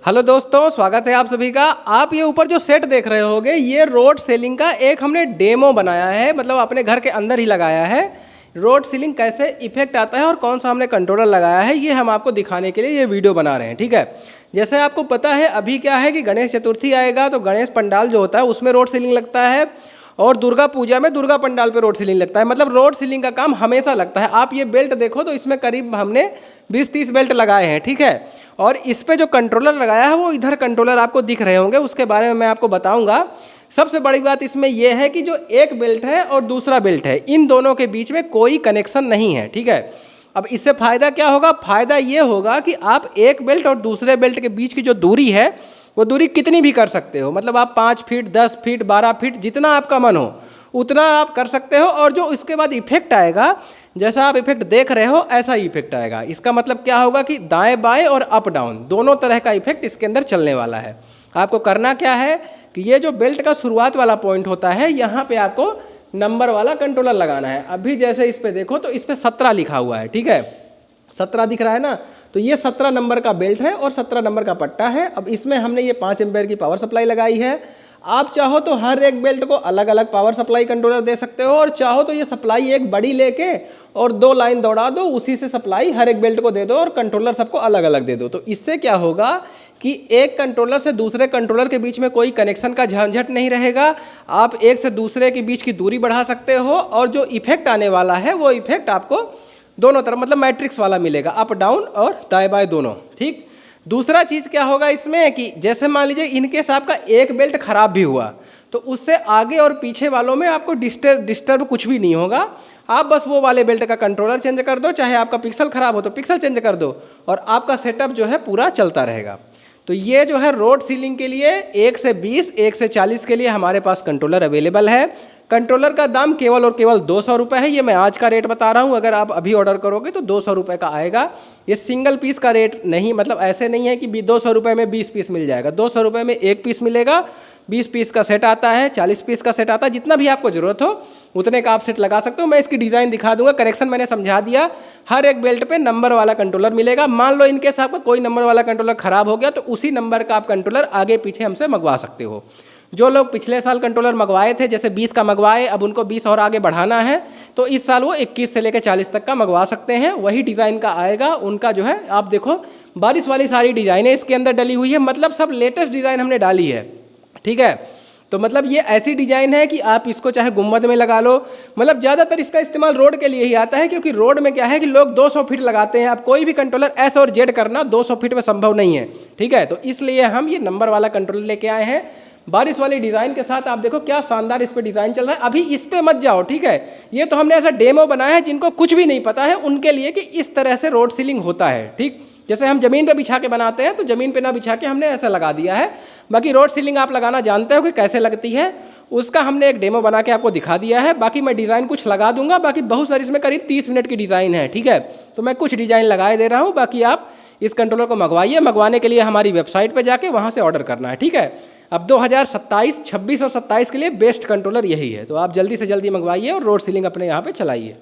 Hello दोस्तों, स्वागत है आप सभी का। आप ये ऊपर जो सेट देख रहे होगे ये रोड सीलिंग का एक हमने डेमो बनाया है, मतलब अपने घर के अंदर ही लगाया है। रोड सीलिंग कैसे इफेक्ट आता है और कौन सा हमने कंट्रोलर लगाया है ये हम आपको दिखाने के लिए ये वीडियो बना रहे हैं। ठीक है, जैसे आपको पता है अभी क्या है कि गणेश चतुर्थी आएगा तो गणेश पंडाल जो होता है उसमें रोड सीलिंग लगता है और दुर्गा पूजा में दुर्गा पंडाल पे रोड सीलिंग लगता है। मतलब रोड सीलिंग का काम हमेशा लगता है। आप ये बेल्ट देखो तो इसमें करीब हमने 20-30 बेल्ट लगाए हैं। ठीक है, और इस पे जो कंट्रोलर लगाया है वो इधर कंट्रोलर आपको दिख रहे होंगे, उसके बारे में मैं आपको बताऊंगा। सबसे बड़ी बात इसमें यह है कि जो एक बेल्ट है और दूसरा बेल्ट है इन दोनों के बीच में कोई कनेक्शन नहीं है। ठीक है, अब इससे फ़ायदा क्या होगा? फ़ायदा ये होगा कि आप एक बेल्ट और दूसरे बेल्ट के बीच की जो दूरी है वो दूरी कितनी भी कर सकते हो। मतलब आप 5 फीट, 10 फीट, 12 फीट, जितना आपका मन हो उतना आप कर सकते हो। और जो इसके बाद इफेक्ट आएगा, जैसा आप इफेक्ट देख रहे हो ऐसा ही इफेक्ट आएगा। इसका मतलब क्या होगा कि दाएं बाएं और अप डाउन दोनों तरह का इफेक्ट इसके अंदर चलने वाला है। आपको करना क्या है कि ये जो बेल्ट का शुरुआत वाला पॉइंट होता है यहाँ पे आपको नंबर वाला कंट्रोलर लगाना है। अभी जैसे इस पे देखो तो इस पे 17 लिखा हुआ है। ठीक है, 17 दिख रहा है ना, तो ये 17 नंबर का बेल्ट है और 17 नंबर का पट्टा है। अब इसमें हमने ये 5 एम्पेयर की पावर सप्लाई लगाई है। आप चाहो तो हर एक बेल्ट को अलग अलग पावर सप्लाई कंट्रोलर दे सकते हो, और चाहो तो ये सप्लाई एक बड़ी लेके और 2 लाइन दौड़ा दो, उसी से सप्लाई हर एक बेल्ट को दे दो और कंट्रोलर सबको अलग अलग दे दो। तो इससे क्या होगा कि एक कंट्रोलर से दूसरे कंट्रोलर के बीच में कोई कनेक्शन का झंझट नहीं रहेगा। आप एक से दूसरे के बीच की दूरी बढ़ा सकते हो और जो इफेक्ट आने वाला है वो इफेक्ट आपको दोनों तरफ मतलब मैट्रिक्स वाला मिलेगा, अप डाउन और दाएं बाएं दोनों। ठीक, दूसरा चीज़ क्या होगा इसमें कि जैसे मान लीजिए इनकेस आपका एक बेल्ट खराब भी हुआ तो उससे आगे और पीछे वालों में आपको डिस्टर्ब कुछ भी नहीं होगा। आप बस वो वाले बेल्ट का कंट्रोलर चेंज कर दो, चाहे आपका पिक्सल खराब हो तो पिक्सल चेंज कर दो और आपका सेटअप जो है पूरा चलता रहेगा। तो ये जो है रोड सीलिंग के लिए 1 से 20, 1 से 40 के लिए हमारे पास कंट्रोलर अवेलेबल है। कंट्रोलर का दाम केवल और केवल 200 रुपये है। ये मैं आज का रेट बता रहा हूँ, अगर आप अभी ऑर्डर करोगे तो 200 रुपये का आएगा। ये सिंगल पीस का रेट नहीं, मतलब ऐसे नहीं है कि 200 रुपये में 20 पीस मिल जाएगा। 200 रुपये में 1 पीस मिलेगा। 20 पीस का सेट आता है, 40 पीस का सेट आता है, जितना भी आपको ज़रूरत हो उतने का आप सेट लगा सकते हो। मैं इसकी डिज़ाइन दिखा दूंगा, कनेक्शन मैंने समझा दिया। हर एक बेल्ट पे नंबर वाला कंट्रोलर मिलेगा। मान लो इनकेस आपका कोई नंबर वाला कंट्रोलर खराब हो गया तो उसी नंबर का आप कंट्रोलर आगे पीछे हमसे मंगवा सकते हो। जो लोग पिछले साल कंट्रोलर मंगवाए थे, जैसे 20 का मंगवाए, अब उनको 20 और आगे बढ़ाना है तो इस साल वो 21 से लेकर 40 तक का मंगवा सकते हैं। वही डिज़ाइन का आएगा उनका जो है। आप देखो बारिश वाली सारी डिज़ाइनें इसके अंदर डली हुई है, मतलब सब लेटेस्ट डिज़ाइन हमने डाली है। ठीक है, तो मतलब ये ऐसी डिज़ाइन है कि आप इसको चाहे गुम्बद में लगा लो। मतलब ज़्यादातर इसका इस्तेमाल रोड के लिए ही आता है, क्योंकि रोड में क्या है कि लोग 200 फीट लगाते हैं। अब कोई भी कंट्रोलर एस और जेड करना 200 फीट में संभव नहीं है। ठीक है, तो इसलिए हम ये नंबर वाला कंट्रोलर लेके आए हैं बारिश वाली डिज़ाइन के साथ। आप देखो क्या शानदार इस पे डिज़ाइन चल रहा है। अभी इस पे मत जाओ, ठीक है, ये तो हमने ऐसा डेमो बनाया है जिनको कुछ भी नहीं पता है उनके लिए कि इस तरह से रोड सीलिंग होता है। ठीक, जैसे हम ज़मीन पे बिछा के बनाते हैं तो ज़मीन पे ना बिछा के हमने ऐसा लगा दिया है। बाकी रोड सीलिंग आप लगाना जानते हो कि कैसे लगती है, उसका हमने एक डेमो बना के आपको दिखा दिया है। बाकी मैं डिज़ाइन कुछ लगा दूंगा, बाकी बहुत सारी इसमें करीब 30 मिनट की डिज़ाइन है। ठीक है, तो मैं कुछ डिज़ाइन लगाए दे रहा हूँ। बाकी आप इस कंट्रोलर को मंगवाइए। मंगवाने के लिए हमारी वेबसाइट पर जाके वहाँ से ऑर्डर करना है। ठीक है, अब 2027, 26 और 27 के लिए बेस्ट कंट्रोलर यही है, तो आप जल्दी से जल्दी मंगवाइए और रोड सीलिंग अपने यहाँ पे चलाइए।